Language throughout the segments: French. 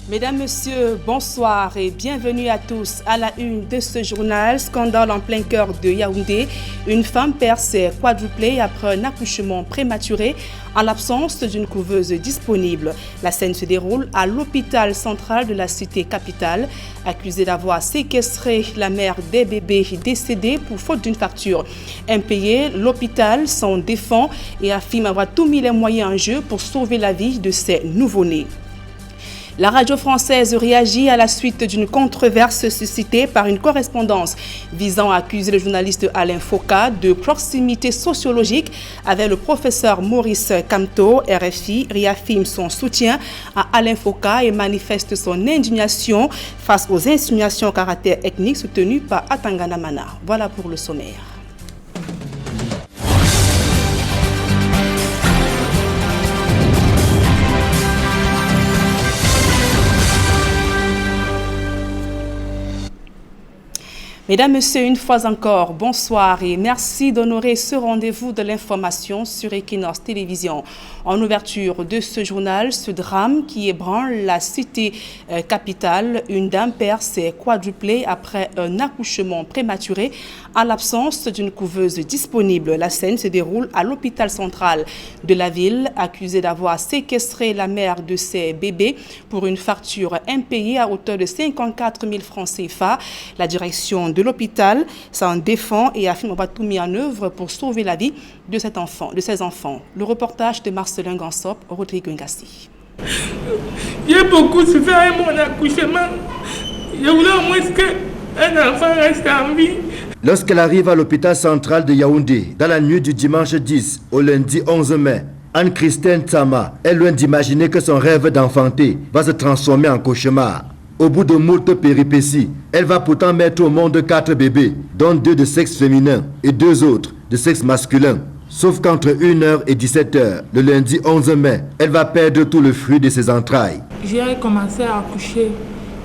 Mesdames, Messieurs, bonsoir et bienvenue à tous à la une de ce journal. Scandale en plein cœur de Yaoundé. Une femme perd ses quadruplés après un accouchement prématuré en l'absence d'une couveuse disponible. La scène se déroule à l'hôpital central de la cité capitale. Accusée d'avoir séquestré la mère des bébés décédés pour faute d'une facture impayée, l'hôpital s'en défend et affirme avoir tout mis les moyens en jeu pour sauver la vie de ses nouveau-nés. La radio française réagit à la suite d'une controverse suscitée par une correspondance visant à accuser le journaliste Alain Foka de proximité sociologique avec le professeur Maurice Kamto. RFI réaffirme son soutien à Alain Foka et manifeste son indignation face aux insinuations à caractère ethnique soutenues par Atangana Mana. Voilà pour le sommaire. Mesdames, Messieurs, une fois encore, bonsoir et merci d'honorer ce rendez-vous de l'information sur Equinox Télévision. En ouverture de ce journal, ce drame qui ébranle la cité capitale, une dame perd ses quadruplés après un accouchement prématuré en l'absence d'une couveuse disponible. La scène se déroule à l'hôpital central de la ville, accusée d'avoir séquestré la mère de ses bébés pour une facture impayée à hauteur de 54 000 francs CFA. La direction de l'hôpital s'en défend et affirme avoir tout mis en œuvre pour sauver la vie de ces enfants. Le reportage de Marcelin Gansop, Rodrigue Ngassi. J'ai beaucoup souffert avec mon accouchement. Je voulais au moins qu'un enfant reste en vie. Lorsqu'elle arrive à l'hôpital central de Yaoundé, dans la nuit du dimanche 10 au lundi 11 mai, Anne-Christine Tsama est loin d'imaginer que son rêve d'enfanter va se transformer en cauchemar. Au bout de moult péripéties, elle va pourtant mettre au monde 4 bébés, dont 2 de sexe féminin et 2 autres de sexe masculin. Sauf qu'entre 1h et 17h, le lundi 11 mai, elle va perdre tout le fruit de ses entrailles. J'ai commencé à accoucher.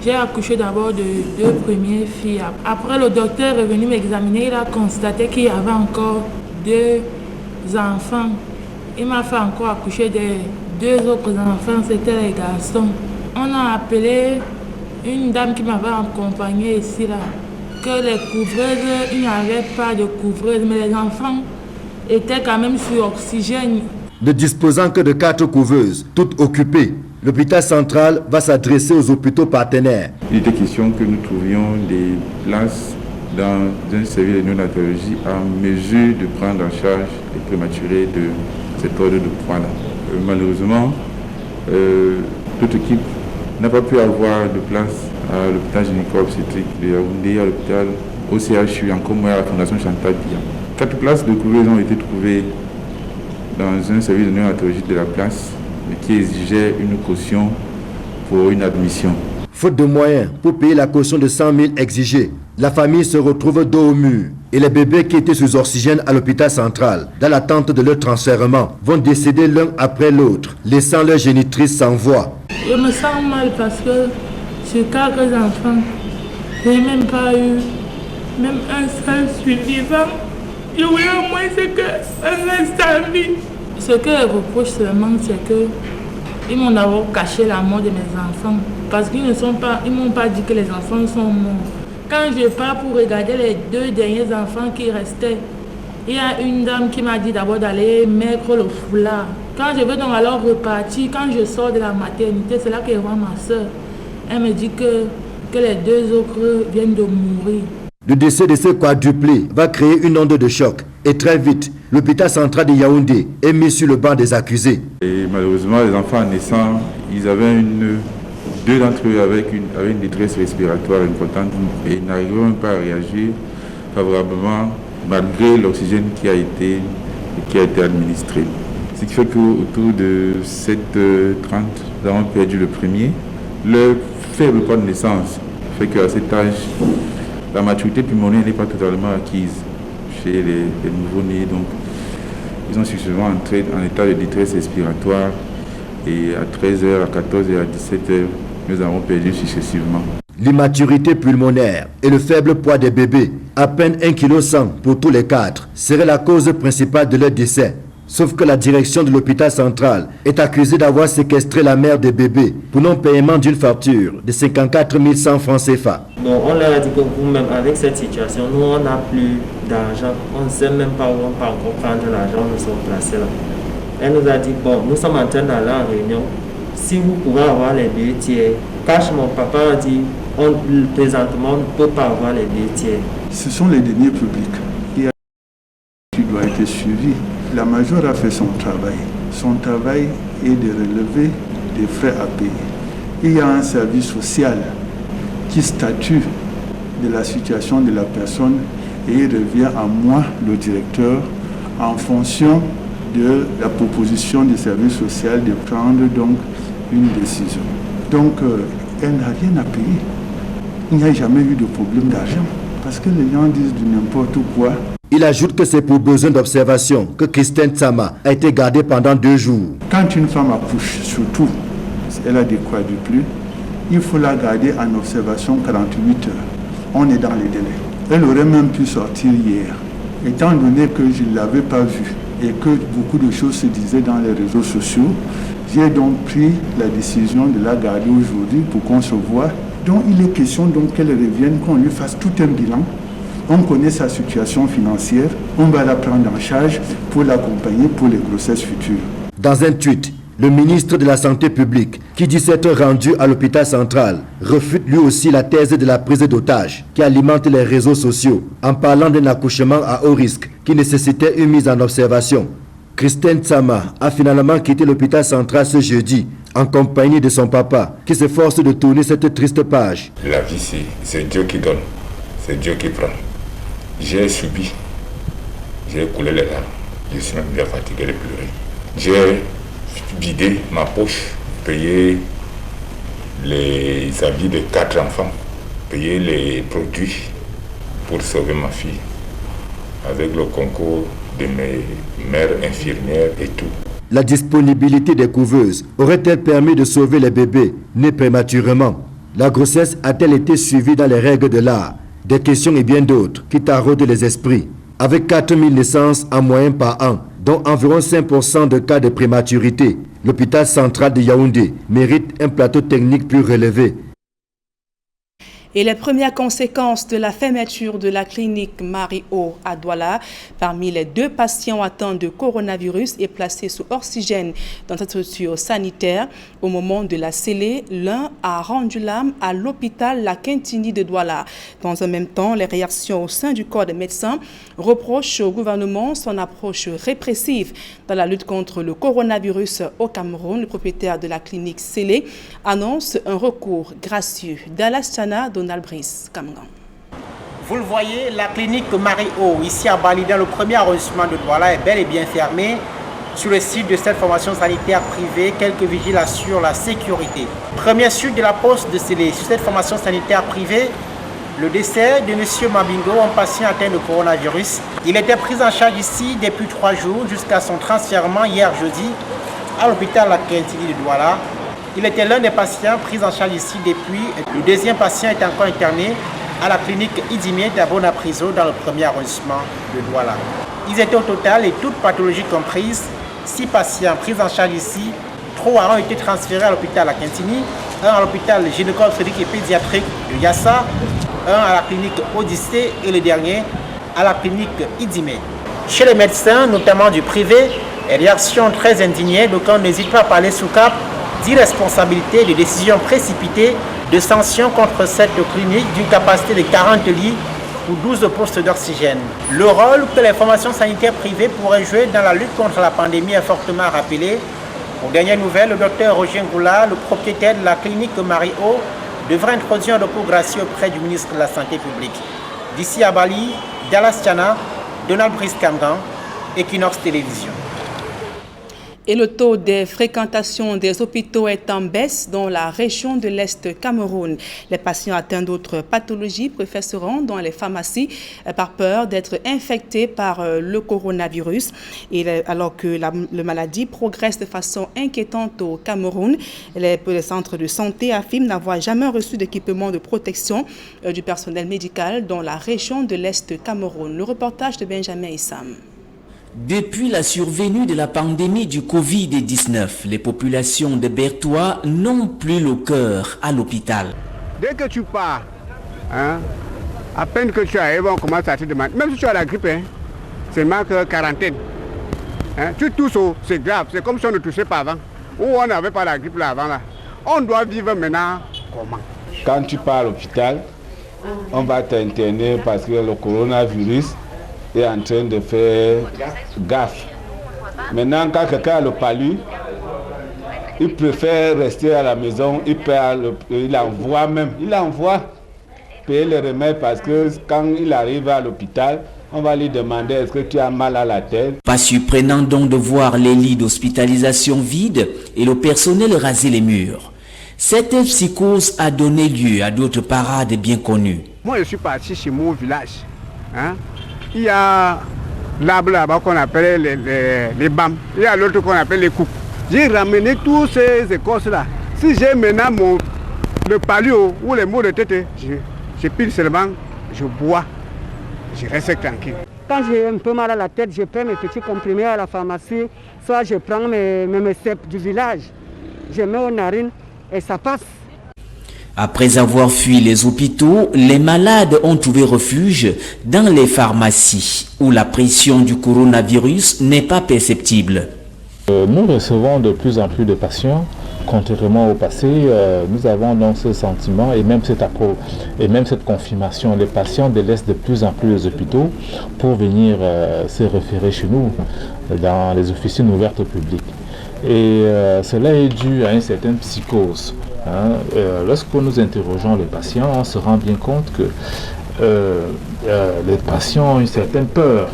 J'ai accouché d'abord de 2 premières filles. Après, le docteur est venu m'examiner. Il a constaté qu'il y avait encore 2 enfants. Il m'a fait encore accoucher des 2 autres enfants. C'était les garçons. On a appelé une dame qui m'avait accompagnée ici, là, que les couvreuses, il n'y avait pas de couvreuse, mais les enfants étaient quand même sur oxygène. Ne disposant que de 4 couveuses, toutes occupées, l'hôpital central va s'adresser aux hôpitaux partenaires. Il était question que nous trouvions des places dans un service de néonatologie en mesure de prendre en charge les prématurés de cette ordre de poids-là. Malheureusement, toute équipe n'a pas pu avoir de place à l'hôpital gynéco-obstétrique de Yaoundé, à l'hôpital au CHU, en commun à la Fondation Chantal Biya. 4 places de couveuses ont été trouvées dans un service de néonatologie de la place, mais qui exigeait une caution pour une admission. Faute de moyens pour payer la caution de 100 000 exigée, la famille se retrouve dos au mur et les bébés qui étaient sous oxygène à l'hôpital central, dans l'attente de leur transfèrement, vont décéder l'un après l'autre, laissant leur génitrice sans voix. Je me sens mal parce que sur 4 enfants, je n'ai même pas eu même un seul survivant. Je voulais au moins qu'un reste en vie. Ce que je reproche seulement, c'est qu'ils m'ont d'abord caché la mort de mes enfants. Parce qu'ils m'ont pas dit que les enfants sont morts. Quand je pars pour regarder les 2 derniers enfants qui restaient, il y a une dame qui m'a dit d'abord d'aller mettre le foulard. Quand je veux donc alors repartir, quand je sors de la maternité, c'est là que je vois ma soeur. Elle me dit que les 2 autres viennent de mourir. Le décès de ces quadruplés va créer une onde de choc. Et très vite, l'hôpital central de Yaoundé est mis sur le banc des accusés. Et malheureusement, les enfants naissants, ils avaient 2 d'entre eux avec une détresse respiratoire importante et ils n'arrivaient même pas à réagir favorablement malgré l'oxygène qui a été administré. Ce qui fait qu'autour de 7h30, nous avons perdu le premier. Le faible poids de naissance fait qu'à cet âge, la maturité pulmonaire n'est pas totalement acquise chez les nouveau-nés. Donc, ils sont successivement entrés en état de détresse respiratoire et à 13h, à 14h, à 17h, nous avons perdu successivement. L'immaturité pulmonaire et le faible poids des bébés, à peine 1,1 kg pour tous les 4, serait la cause principale de leur décès. Sauf que la direction de l'hôpital central est accusée d'avoir séquestré la mère des bébés pour non-paiement d'une facture de 54 100 francs CFA. Bon, on leur a dit que vous-même, avec cette situation, nous, on n'a plus d'argent. On ne sait même pas où on peut encore prendre l'argent, nous sommes placés là. Elle nous a dit, bon, nous sommes en train d'aller en réunion. Si vous pouvez avoir les 2 tiers. Cash, mon papa a dit, présentement, on ne peut pas avoir les 2 tiers. Ce sont les deniers publics qui doivent être suivis. La majeure a fait son travail. Son travail est de relever des frais à payer. Il y a un service social qui statue de la situation de la personne et il revient à moi, le directeur, en fonction de la proposition du service social de prendre donc une décision. Donc, elle n'a rien à payer. Il n'y a jamais eu de problème d'argent parce que les gens disent du n'importe quoi. Il ajoute que c'est pour besoin d'observation que Christine Tsama a été gardée pendant 2 jours. Quand une femme accouche, surtout, elle a des quadruplés, il faut la garder en observation 48 heures. On est dans les délais. Elle aurait même pu sortir hier. Étant donné que je ne l'avais pas vue et que beaucoup de choses se disaient dans les réseaux sociaux, j'ai donc pris la décision de la garder aujourd'hui pour qu'on se voie. Donc il est question donc qu'elle revienne, qu'on lui fasse tout un bilan. On connaît sa situation financière, on va la prendre en charge pour l'accompagner pour les grossesses futures. Dans un tweet, le ministre de la Santé publique, qui dit s'être rendu à l'hôpital central, refute lui aussi la thèse de la prise d'otages qui alimente les réseaux sociaux en parlant d'un accouchement à haut risque qui nécessitait une mise en observation. Christine Tsama a finalement quitté l'hôpital central ce jeudi en compagnie de son papa qui s'efforce de tourner cette triste page. La vie, c'est Dieu qui donne, c'est Dieu qui prend. J'ai subi, j'ai coulé les larmes, je suis même bien fatigué de pleurer. J'ai vidé ma poche, payé les habits de 4 enfants, payé les produits pour sauver ma fille, avec le concours de mes mères infirmières et tout. La disponibilité des couveuses aurait-elle permis de sauver les bébés nés prématurément? La grossesse a-t-elle été suivie dans les règles de l'art? Des questions et bien d'autres qui taraudent les esprits. Avec 4000 naissances en moyenne par an, dont environ 5% de cas de prématurité, l'hôpital central de Yaoundé mérite un plateau technique plus relevé. Et les premières conséquences de la fermeture de la clinique Marie-O à Douala, parmi les 2 patients atteints de coronavirus et placés sous oxygène dans cette structure sanitaire, au moment de la scellée, l'un a rendu l'âme à l'hôpital La Quintini de Douala. Dans un même temps, les réactions au sein du corps des médecins reprochent au gouvernement son approche répressive dans la lutte contre le coronavirus au Cameroun. Le propriétaire de la clinique scellée annonce un recours gracieux. Dallas Chana, Donald Brice, Cameroun. Vous le voyez, la clinique Marie-O, ici à Bali, dans le premier arrondissement de Douala, est bel et bien fermée. Sur le site de cette formation sanitaire privée, quelques vigiles assurent la sécurité. Première suite de la poste de scellé. Sur cette formation sanitaire privée, le décès de M. Mabingo, un patient atteint de coronavirus. Il était pris en charge ici depuis 3 jours jusqu'à son transfèrement hier jeudi à l'hôpital La Quintini de Douala. Il était l'un des patients pris en charge ici depuis. Le deuxième patient est encore interné à la clinique Idimé d'Abona Priso dans le premier arrondissement de Douala. Ils étaient au total, et toutes pathologies comprises, 6 patients pris en charge ici. 3 ont été transférés à l'hôpital La Quintini, un à l'hôpital gynéco-obstétrique et pédiatrique de Yassa, un à la clinique Odyssée et le dernier à la clinique Idimé. Chez les médecins, notamment du privé, les réactions très indignées, donc on n'hésite pas à parler sous cap d'irresponsabilité, de décisions précipitées, de sanctions contre cette clinique d'une capacité de 40 lits ou 12 postes d'oxygène. Le rôle que les formations sanitaires privées pourraient jouer dans la lutte contre la pandémie est fortement rappelé. Aux dernières nouvelles, le docteur Roger Ngoula, le propriétaire de la clinique Marie-O, devrait introduire un recours gracieux auprès du ministre de la Santé publique. D'ici à Bali, Dallas Chana, Donald Brice Cameroun, Equinox Télévision. Et le taux de fréquentation des hôpitaux est en baisse dans la région de l'Est Cameroun. Les patients atteints d'autres pathologies préfèrent se rendre dans les pharmacies par peur d'être infectés par le coronavirus. Et alors que la maladie progresse de façon inquiétante au Cameroun, les centres de santé affirment n'avoir jamais reçu d'équipement de protection du personnel médical dans la région de l'Est Cameroun. Le reportage de Benjamin Issam. Depuis la survenue de la pandémie du Covid-19, les populations de Bertoua n'ont plus le cœur à l'hôpital. Dès que tu pars, à peine que tu arrives, on commence à te demander, même si tu as la grippe, c'est marqué quarantaine. Tu tousses, c'est grave, c'est comme si on ne toussait pas avant, ou on n'avait pas la grippe là avant. Là. On doit vivre maintenant comment? Quand tu pars à l'hôpital, on va t'interner parce que le coronavirus est en train de faire gaffe. Maintenant, quand quelqu'un a le palu, il préfère rester à la maison, il envoie payer le remède parce que quand il arrive à l'hôpital, on va lui demander est-ce que tu as mal à la tête. Pas surprenant donc de voir les lits d'hospitalisation vides et le personnel raser les murs. Cette psychose a donné lieu à d'autres parades bien connues. Moi, je suis parti chez mon village. Il y a l'arbre là-bas qu'on appelle les bams. Il y a l'autre qu'on appelle les coupes. J'ai ramené tous ces écorces-là. Si j'ai maintenant le palio ou les maux de tête, je pile seulement, je bois, je reste tranquille. Quand j'ai un peu mal à la tête, je prends mes petits comprimés à la pharmacie, soit je prends mes cèpes du village, je mets aux narines et ça passe. Après avoir fui les hôpitaux, les malades ont trouvé refuge dans les pharmacies où la pression du coronavirus n'est pas perceptible. Nous recevons de plus en plus de patients. Contrairement au passé, nous avons donc ce sentiment et même cette confirmation. Les patients délaissent de plus en plus les hôpitaux pour venir se référer chez nous dans les officines ouvertes au public. Et cela est dû à une certaine psychose. Lorsque nous interrogeons les patients, on se rend bien compte que les patients ont une certaine peur.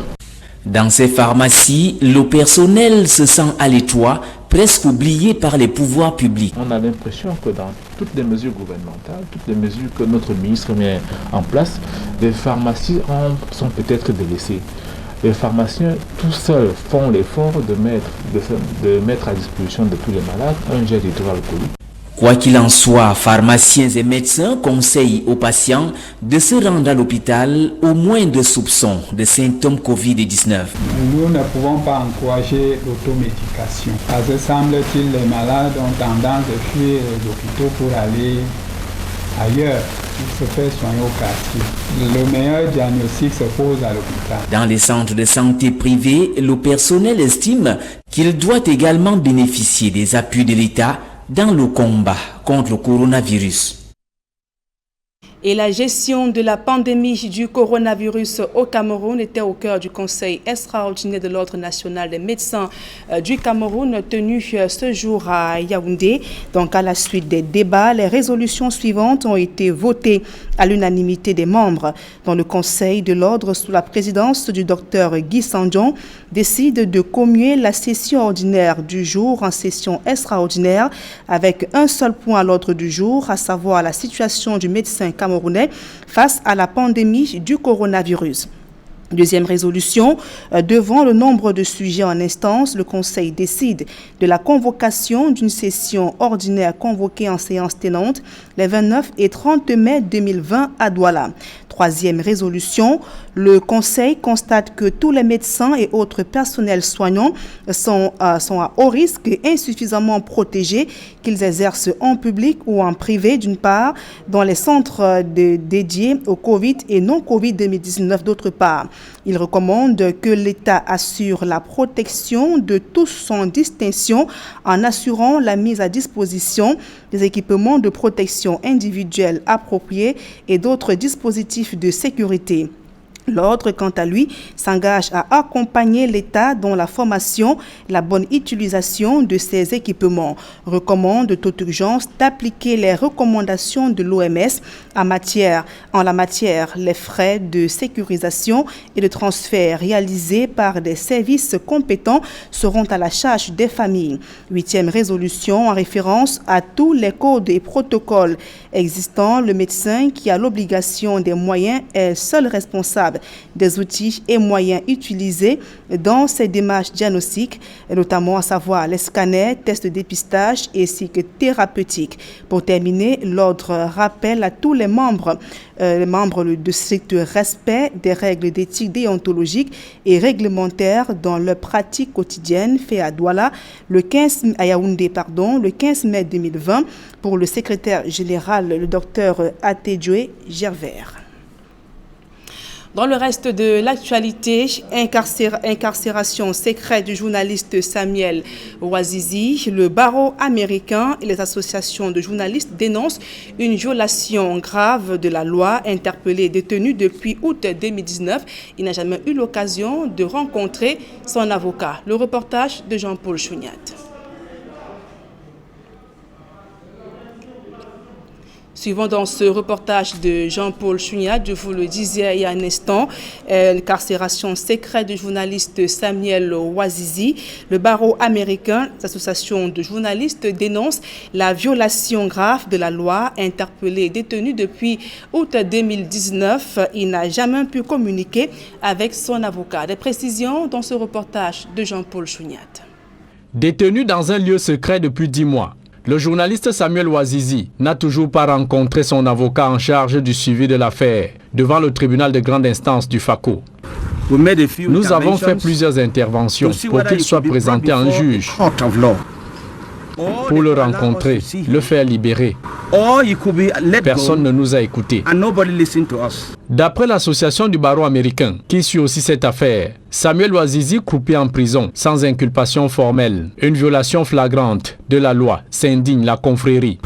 Dans ces pharmacies, le personnel se sent à l'étroit, presque oublié par les pouvoirs publics. On a l'impression que dans toutes les mesures gouvernementales, toutes les mesures que notre ministre met en place, les pharmacies sont peut-être délaissées. Les pharmaciens tout seuls font l'effort de mettre à disposition de tous les malades un gel hydroalcoolique. Quoi qu'il en soit, pharmaciens et médecins conseillent aux patients de se rendre à l'hôpital au moins de soupçons de symptômes Covid-19. Nous ne pouvons pas encourager l'automédication. Parce que semble-t-il, les malades ont tendance à fuir les hôpitaux pour aller ailleurs, pour se faire soigner au quartier. Le meilleur diagnostic se pose à l'hôpital. Dans les centres de santé privés, le personnel estime qu'il doit également bénéficier des appuis de l'État dans le combat contre le coronavirus. Et la gestion de la pandémie du coronavirus au Cameroun était au cœur du Conseil extraordinaire de l'Ordre national des médecins du Cameroun tenu ce jour à Yaoundé. Donc à la suite des débats, les résolutions suivantes ont été votées à l'unanimité des membres. Dans le Conseil de l'Ordre, sous la présidence du docteur Guy Sandjon, décide de commuer la session ordinaire du jour en session extraordinaire avec un seul point à l'ordre du jour, à savoir la situation du médecin camerounais face à la pandémie du coronavirus. Deuxième résolution, devant le nombre de sujets en instance, le Conseil décide de la convocation d'une session ordinaire convoquée en séance tenante les 29 et 30 mai 2020 à Douala. Troisième résolution, le Conseil constate que tous les médecins et autres personnels soignants sont à haut risque et insuffisamment protégés, qu'ils exercent en public ou en privé d'une part, dans les centres dédiés au Covid et non-Covid 2019 d'autre part. Il recommande que l'État assure la protection de tous sans distinction en assurant la mise à disposition des équipements de protection individuelle appropriés et d'autres dispositifs de sécurité. L'Ordre, quant à lui, s'engage à accompagner l'État dans la formation et la bonne utilisation de ces équipements. Recommande de toute urgence d'appliquer les recommandations de l'OMS en la matière, les frais de sécurisation et de transfert réalisés par des services compétents seront à la charge des familles. Huitième résolution, en référence à tous les codes et protocoles existants, le médecin qui a l'obligation des moyens est seul responsable des outils et moyens utilisés dans ces démarches diagnostiques, notamment à savoir les scanners, tests de dépistage ainsi que thérapeutiques. Pour terminer, l'Ordre rappelle à tous les membres de strict respect des règles d'éthique déontologique et réglementaires dans leur pratique quotidienne, fait à Douala à Yaoundé, le 15 mai 2020 pour le secrétaire général, le docteur Atedjoé Gervert. Dans le reste de l'actualité, incarcération secrète du journaliste Samuel Ouazizi, le barreau américain et les associations de journalistes dénoncent une violation grave de la loi. Interpellé et détenu depuis août 2019, il n'a jamais eu l'occasion de rencontrer son avocat. Le reportage de Jean-Paul Chouniat. Suivant dans ce reportage de Jean-Paul Chouniat, je vous le disais il y a un instant, l'incarcération secrète du journaliste Samuel Ouazizi. Le barreau américain, l'association de journalistes, dénonce la violation grave de la loi. Interpellé et détenu depuis août 2019, il n'a jamais pu communiquer avec son avocat. Des précisions dans ce reportage de Jean-Paul Chouniat. Détenu dans un lieu secret depuis 10 mois. Le journaliste Samuel Ouazizi n'a toujours pas rencontré son avocat en charge du suivi de l'affaire devant le tribunal de grande instance du FACO. Nous avons fait plusieurs interventions pour qu'il soit présenté à un juge pour le rencontrer, le faire libérer. Personne ne nous a écoutés. D'après l'association du barreau américain, qui suit aussi cette affaire, Samuel Ouazizi croupit en prison sans inculpation formelle. Une violation flagrante de la loi, s'indigne la confrérie.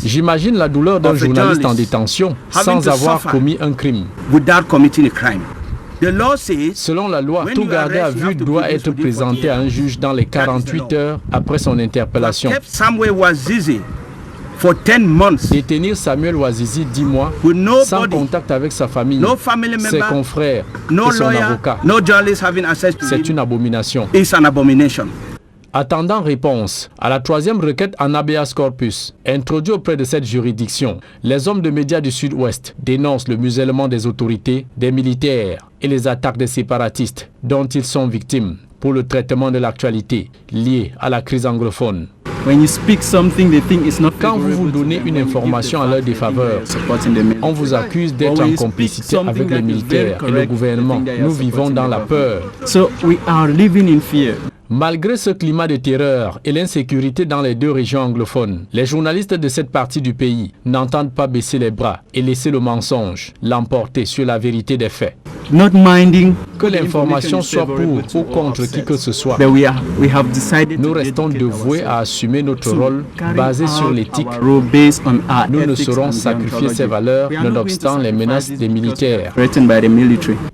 J'imagine la douleur d'un journaliste en détention sans avoir commis un crime. Selon la loi, tout gardé à vue doit être présenté à un juge dans les 48 heures après son interpellation. Détenir Samuel Ouazizi 10 mois sans contact avec sa famille, ses confrères et son avocat, c'est une abomination. Attendant réponse à la 3e requête en habeas corpus introduite auprès de cette juridiction, les hommes de médias du Sud-Ouest dénoncent le musellement des autorités, des militaires et les attaques des séparatistes dont ils sont victimes pour le traitement de l'actualité liée à la crise anglophone. Quand vous donnez une information à leur défaveur, on vous accuse d'être en complicité avec les militaires et le gouvernement. Nous vivons dans la peur. Malgré ce climat de terreur et l'insécurité dans les 2 régions anglophones, les journalistes de cette partie du pays n'entendent pas baisser les bras et laisser le mensonge l'emporter sur la vérité des faits. Que l'information soit pour ou contre qui que ce soit, nous restons dévoués à assumer notre rôle basé sur l'éthique. Nous ne saurons sacrifier ces valeurs nonobstant les menaces des militaires.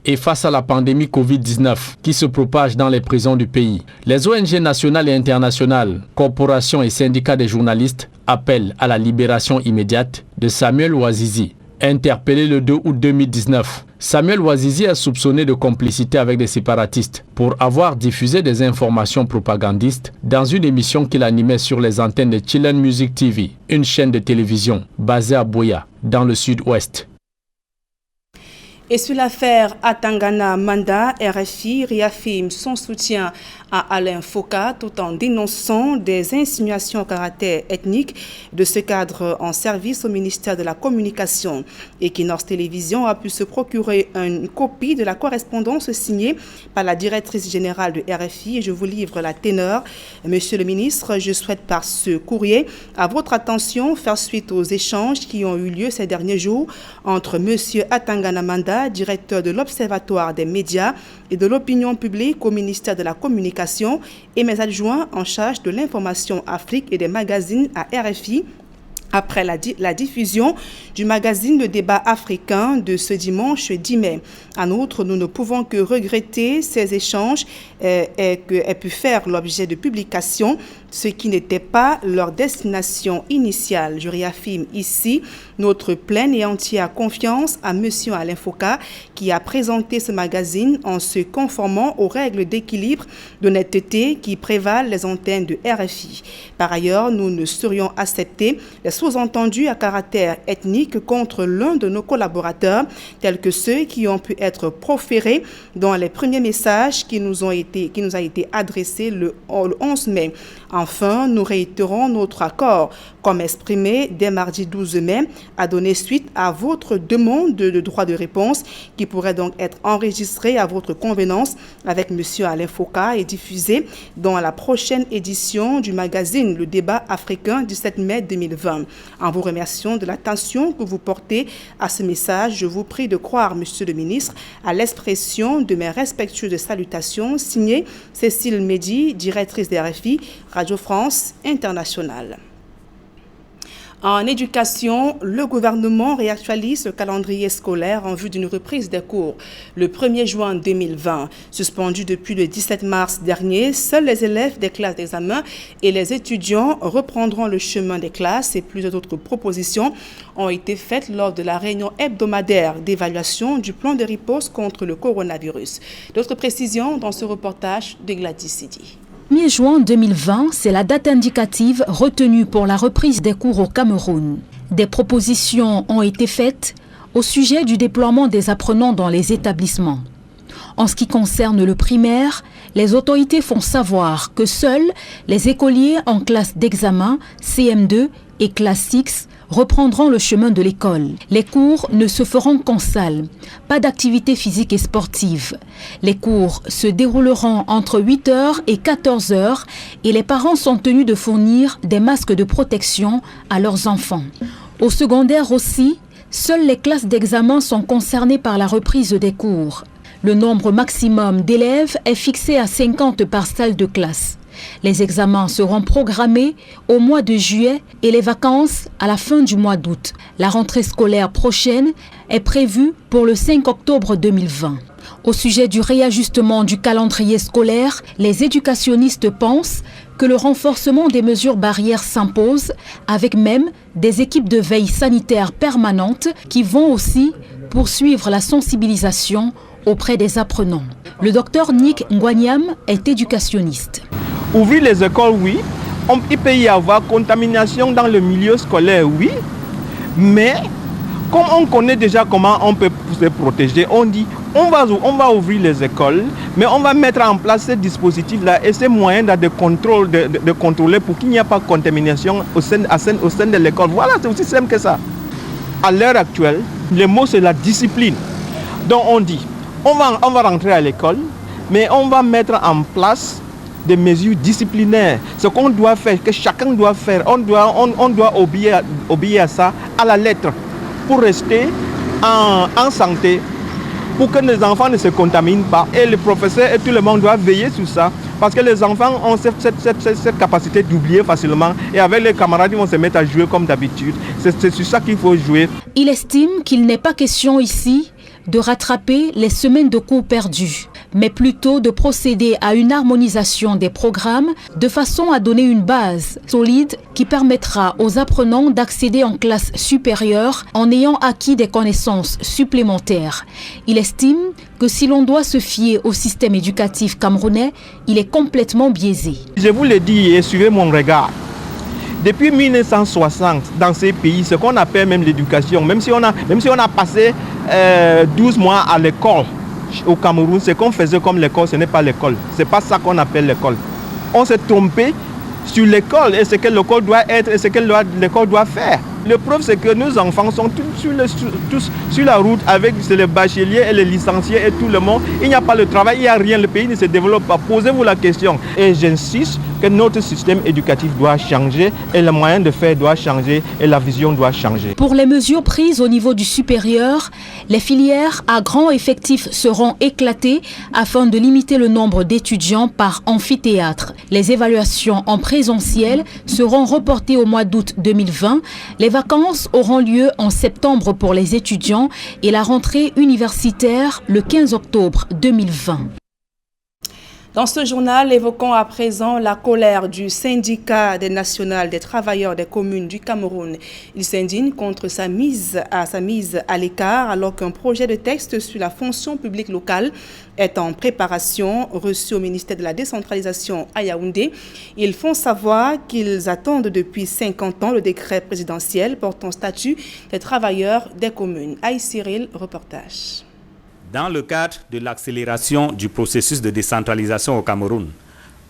Et face à la pandémie Covid-19 qui se propage dans les prisons du pays, les ONG nationales et internationales, corporations et syndicats des journalistes appellent à la libération immédiate de Samuel Ouazizi. Interpellé le 2 août 2019, Samuel Ouazizi est soupçonné de complicité avec des séparatistes pour avoir diffusé des informations propagandistes dans une émission qu'il animait sur les antennes de Chilean Music TV, une chaîne de télévision basée à Buea, dans le sud-ouest. Et sur l'affaire Atangana Manda, RFI réaffirme son soutien à Alain Foka tout en dénonçant des insinuations à caractère ethnique de ce cadre en service au ministère de la Communication. Equinox Télévision a pu se procurer une copie de la correspondance signée par la directrice générale de RFI et je vous livre la ténor. Monsieur le ministre, je souhaite par ce courrier à votre attention faire suite aux échanges qui ont eu lieu ces derniers jours entre monsieur Atangana Manda, directeur de l'Observatoire des médias et de l'opinion publique au ministère de la Communication et mes adjoints en charge de l'information Afrique et des magazines à RFI après la diffusion du magazine Le Débat africain de ce dimanche 10 mai. En outre, nous ne pouvons que regretter ces échanges aient pu faire l'objet de publications, ce qui n'était pas leur destination initiale. Je réaffirme ici notre pleine et entière confiance à M. Alain Foka qui a présenté ce magazine en se conformant aux règles d'équilibre, d'honnêteté qui prévalent les antennes de RFI. Par ailleurs, nous ne saurions accepter les sous-entendus à caractère ethnique contre l'un de nos collaborateurs, tels que ceux qui ont pu être proférés dans les premiers messages qui nous a été adressé le 11 mai. Enfin, nous réitérons notre accord, comme exprimé dès mardi 12 mai, à donner suite à votre demande de droit de réponse qui pourrait donc être enregistrée à votre convenance avec M. Alain Foka et diffusée dans la prochaine édition du magazine Le Débat africain du 7 mai 2020. En vous remerciant de l'attention que vous portez à ce message, je vous prie de croire, Monsieur le ministre, à l'expression de mes respectueuses salutations, signée Cécile Mehdi, directrice de RFI, Radio France Internationale. En éducation, le gouvernement réactualise le calendrier scolaire en vue d'une reprise des cours le 1er juin 2020. Suspendu depuis le 17 mars dernier, seuls les élèves des classes d'examen et les étudiants reprendront le chemin des classes et plusieurs autres propositions ont été faites lors de la réunion hebdomadaire d'évaluation du plan de riposte contre le coronavirus. D'autres précisions dans ce reportage de Gladys Sidi. 1er juin 2020, c'est la date indicative retenue pour la reprise des cours au Cameroun. Des propositions ont été faites au sujet du déploiement des apprenants dans les établissements. En ce qui concerne le primaire, les autorités font savoir que seuls les écoliers en classe d'examen, CM2 et classe X reprendront le chemin de l'école. Les cours ne se feront qu'en salle. Pas d'activité physique et sportive. Les cours se dérouleront entre 8h et 14h et les parents sont tenus de fournir des masques de protection à leurs enfants. Au secondaire aussi, seules les classes d'examen sont concernées par la reprise des cours. Le nombre maximum d'élèves est fixé à 50 par salle de classe. Les examens seront programmés au mois de juillet et les vacances à la fin du mois d'août. La rentrée scolaire prochaine est prévue pour le 5 octobre 2020. Au sujet du réajustement du calendrier scolaire, les éducationnistes pensent que le renforcement des mesures barrières s'impose, avec même des équipes de veille sanitaire permanentes qui vont aussi poursuivre la sensibilisation auprès des apprenants. Le docteur Nick Ngwanyam est éducationniste. Ouvrir les écoles, oui. Il peut y avoir contamination dans le milieu scolaire, oui. Mais comme on connaît déjà comment on peut se protéger, on dit on va ouvrir les écoles, mais on va mettre en place ces dispositifs-là et ces moyens de contrôler pour qu'il n'y ait pas de contamination au sein de l'école. Voilà, c'est aussi simple que ça. À l'heure actuelle, le mot c'est la discipline. Donc on dit on va rentrer à l'école, mais on va mettre en place des mesures disciplinaires. Ce qu'on doit faire, que chacun doit faire, on doit obéir à ça à la lettre pour rester en santé, pour que les enfants ne se contaminent pas. Et le professeur et tout le monde doit veiller sur ça, parce que les enfants ont cette capacité d'oublier facilement et avec les camarades ils vont se mettre à jouer comme d'habitude. C'est sur ça qu'il faut jouer. Il estime qu'il n'est pas question ici de rattraper les semaines de cours perdues, mais plutôt de procéder à une harmonisation des programmes de façon à donner une base solide qui permettra aux apprenants d'accéder en classe supérieure en ayant acquis des connaissances supplémentaires. Il estime que si l'on doit se fier au système éducatif camerounais, il est complètement biaisé. Je vous le dis et suivez mon regard. Depuis 1960, dans ces pays, ce qu'on appelle même l'éducation, même si on a passé 12 mois à l'école au Cameroun, ce qu'on faisait comme l'école, ce n'est pas l'école. Ce n'est pas ça qu'on appelle l'école. On s'est trompé sur l'école et ce que l'école doit être et ce que l'école doit faire. Le preuve, c'est que nos enfants sont tous sur la route avec les bacheliers et les licenciés et tout le monde. Il n'y a pas de travail, il n'y a rien, le pays ne se développe pas. Posez-vous la question. Et j'insiste que notre système éducatif doit changer et le moyen de faire doit changer et la vision doit changer. Pour les mesures prises au niveau du supérieur, les filières à grand effectif seront éclatées afin de limiter le nombre d'étudiants par amphithéâtre. Les évaluations en présentiel seront reportées au mois d'août 2020. Les vacances auront lieu en septembre pour les étudiants et la rentrée universitaire le 15 octobre 2020. Dans ce journal, évoquons à présent la colère du syndicat national des travailleurs des communes du Cameroun. Il s'indigne contre sa mise à l'écart alors qu'un projet de texte sur la fonction publique locale est en préparation, reçu au ministère de la décentralisation à Yaoundé. Ils font savoir qu'ils attendent depuis 50 ans le décret présidentiel portant statut des travailleurs des communes. Aïe Cyril, reportage. Dans le cadre de l'accélération du processus de décentralisation au Cameroun,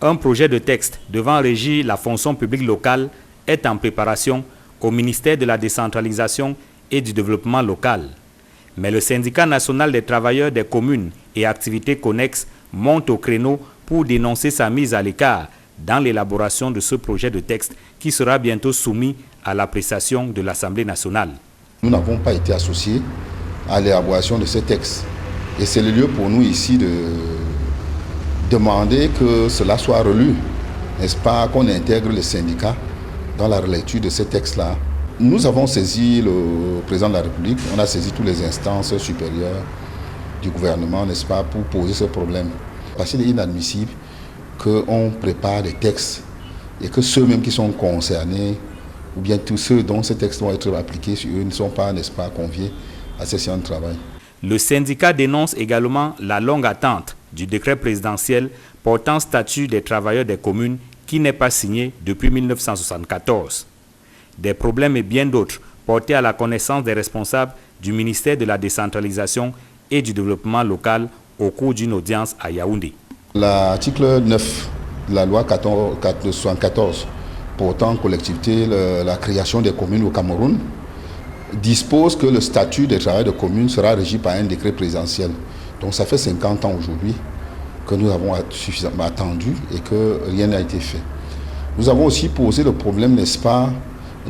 un projet de texte devant régir la fonction publique locale est en préparation au ministère de la décentralisation et du développement local. Mais le syndicat national des travailleurs des communes et activités connexes monte au créneau pour dénoncer sa mise à l'écart dans l'élaboration de ce projet de texte qui sera bientôt soumis à l'appréciation de l'Assemblée nationale. Nous n'avons pas été associés à l'élaboration de ce texte. Et c'est le lieu pour nous ici de demander que cela soit relu, n'est-ce pas, qu'on intègre les syndicats dans la relecture de ce texte-là. Nous avons saisi le président de la République, on a saisi toutes les instances supérieures du gouvernement, n'est-ce pas, pour poser ce problème. Parce qu'il est inadmissible qu'on prépare des textes et que ceux-mêmes qui sont concernés, ou bien tous ceux dont ces textes vont être appliqués sur eux, ne sont pas, n'est-ce pas, conviés à ces séances de travail. Le syndicat dénonce également la longue attente du décret présidentiel portant statut des travailleurs des communes qui n'est pas signé depuis 1974. Des problèmes et bien d'autres portés à la connaissance des responsables du ministère de la décentralisation et du développement local au cours d'une audience à Yaoundé. L'article 9 de la loi 74 portant collectivité la création des communes au Cameroun dispose que le statut des travailleurs de communes sera régi par un décret présidentiel. Donc ça fait 50 ans aujourd'hui que nous avons suffisamment attendu et que rien n'a été fait. Nous avons aussi posé le problème, n'est-ce pas,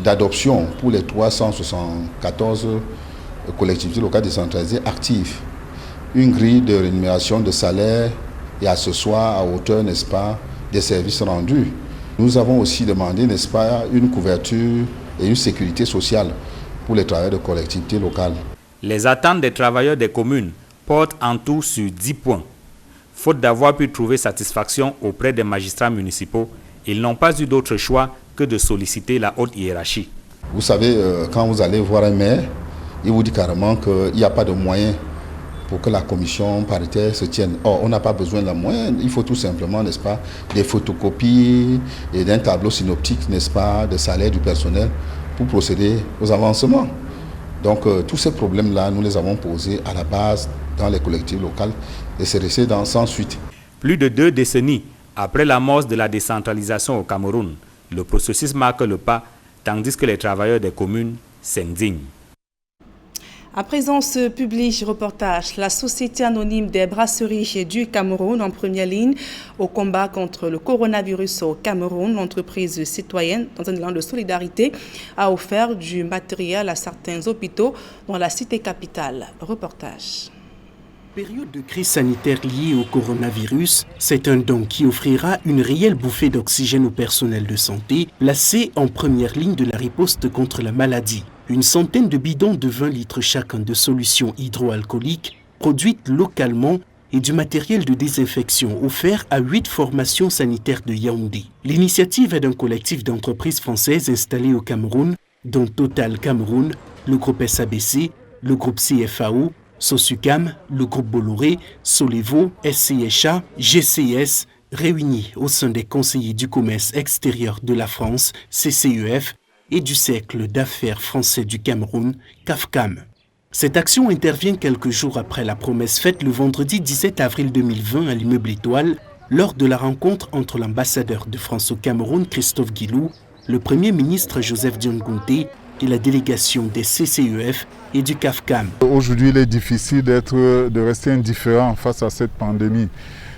d'adoption pour les 374 collectivités locales décentralisées actives. Une grille de rémunération de salaire et accessoires à hauteur, n'est-ce pas, des services rendus. Nous avons aussi demandé, n'est-ce pas, une couverture et une sécurité sociale pour les travailleurs de collectivités locales. Les attentes des travailleurs des communes portent en tout sur 10 points. Faute d'avoir pu trouver satisfaction auprès des magistrats municipaux, ils n'ont pas eu d'autre choix que de solliciter la haute hiérarchie. Vous savez, quand vous allez voir un maire, il vous dit carrément qu'il n'y a pas de moyens pour que la commission paritaire se tienne. Or, on n'a pas besoin de moyens, il faut tout simplement, n'est-ce pas, des photocopies et d'un tableau synoptique, n'est-ce pas, de salaire du personnel pour procéder aux avancements. Donc tous ces problèmes-là, nous les avons posés à la base dans les collectivités locales et c'est resté sans suite. Plus de 2 décennies après l'amorce de la décentralisation au Cameroun, le processus marque le pas, tandis que les travailleurs des communes s'indignent. À présent, ce public reportage, la Société anonyme des brasseries du Cameroun en première ligne au combat contre le coronavirus au Cameroun. L'entreprise citoyenne, dans un élan de solidarité, a offert du matériel à certains hôpitaux dans la cité capitale. Reportage. Période de crise sanitaire liée au coronavirus, c'est un don qui offrira une réelle bouffée d'oxygène au personnel de santé placé en première ligne de la riposte contre la maladie. Une centaine de bidons de 20 litres chacun de solutions hydroalcooliques produites localement et du matériel de désinfection offert à 8 formations sanitaires de Yaoundé. L'initiative est d'un collectif d'entreprises françaises installées au Cameroun, dont Total Cameroun, le groupe SABC, le groupe CFAO, Sosucam, le groupe Bolloré, Solevo, SCHA, GCS, réunis au sein des conseillers du commerce extérieur de la France, CCEF, et du Cercle d'affaires français du Cameroun, CAFCAM. Cette action intervient quelques jours après la promesse faite le vendredi 17 avril 2020 à l'immeuble Étoile, lors de la rencontre entre l'ambassadeur de France au Cameroun, Christophe Guilou, le Premier ministre Joseph Dion Gounté et la délégation des CCEF et du CAFCAM. Aujourd'hui, il est difficile de rester indifférent face à cette pandémie.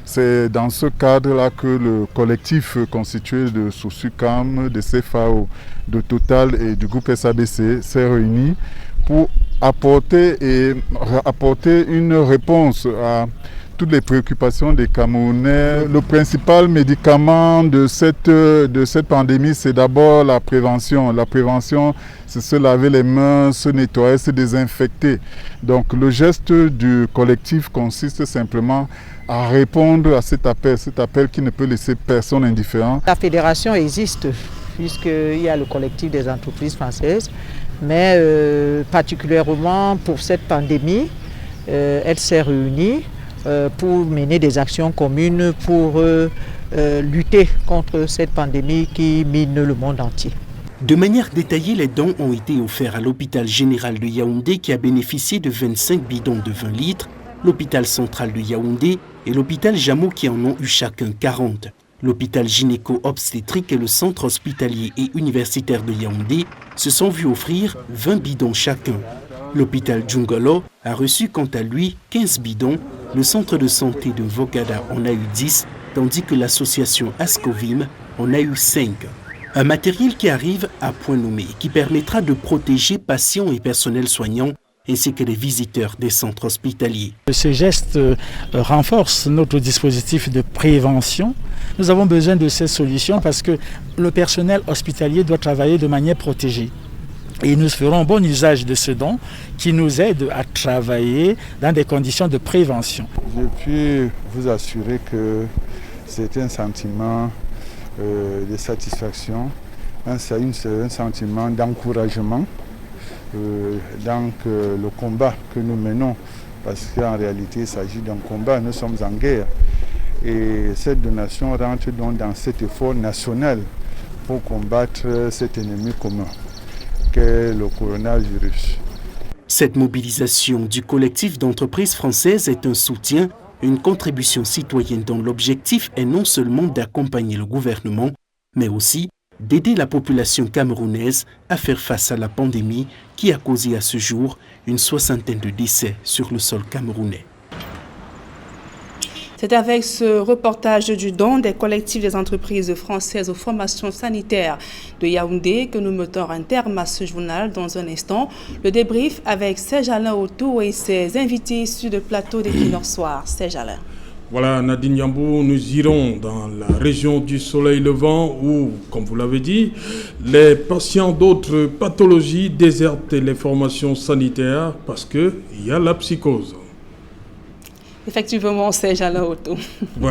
C'est dans ce cadre-là que le collectif constitué de Sosucam, de CFAO, de Total et du groupe SABC s'est réuni pour apporter une réponse à toutes les préoccupations des Camerounais. Le principal médicament de cette pandémie, c'est d'abord la prévention. La prévention, c'est se laver les mains, se nettoyer, se désinfecter. Donc le geste du collectif consiste simplement à répondre à cet appel qui ne peut laisser personne indifférent. La fédération existe, puisqu'il y a le collectif des entreprises françaises, mais particulièrement pour cette pandémie, elle s'est réunie pour mener des actions communes pour lutter contre cette pandémie qui mine le monde entier. De manière détaillée, les dons ont été offerts à l'hôpital général de Yaoundé qui a bénéficié de 25 bidons de 20 litres, l'hôpital central de Yaoundé et l'hôpital Jameau qui en ont eu chacun 40. L'hôpital gynéco-obstétrique et le centre hospitalier et universitaire de Yaoundé se sont vus offrir 20 bidons chacun. L'hôpital Djungolo a reçu quant à lui 15 bidons, le centre de santé de Vogada en a eu 10, tandis que l'association Ascovim en a eu 5. Un matériel qui arrive à point nommé, qui permettra de protéger patients et personnel soignant ainsi que les visiteurs des centres hospitaliers. Ce geste renforce notre dispositif de prévention. Nous avons besoin de ces solutions parce que le personnel hospitalier doit travailler de manière protégée. Et nous ferons bon usage de ce don qui nous aide à travailler dans des conditions de prévention. Je puis vous assurer que c'est un sentiment de satisfaction, un sentiment d'encouragement dans le combat que nous menons, parce qu'en réalité il s'agit d'un combat, nous sommes en guerre. Et cette donation rentre donc dans cet effort national pour combattre cet ennemi commun qu'est le coronavirus. Cette mobilisation du collectif d'entreprises françaises est un soutien, une contribution citoyenne dont l'objectif est non seulement d'accompagner le gouvernement, mais aussi d'aider la population camerounaise à faire face à la pandémie qui a causé à ce jour une 60aine de décès sur le sol camerounais. C'est avec ce reportage du don des collectifs des entreprises françaises aux formations sanitaires de Yaoundé que nous mettons un terme à ce journal. Dans un instant, le débrief avec Serge Alain Otto et ses invités sur le plateau des Nord Soir. Serge Alain. Voilà, Nadine Yambou, nous irons dans la région du Soleil Levant où, comme vous l'avez dit, les patients d'autres pathologies désertent les formations sanitaires parce qu'il y a la psychose. Effectivement, Serge Alain Otto. Voilà.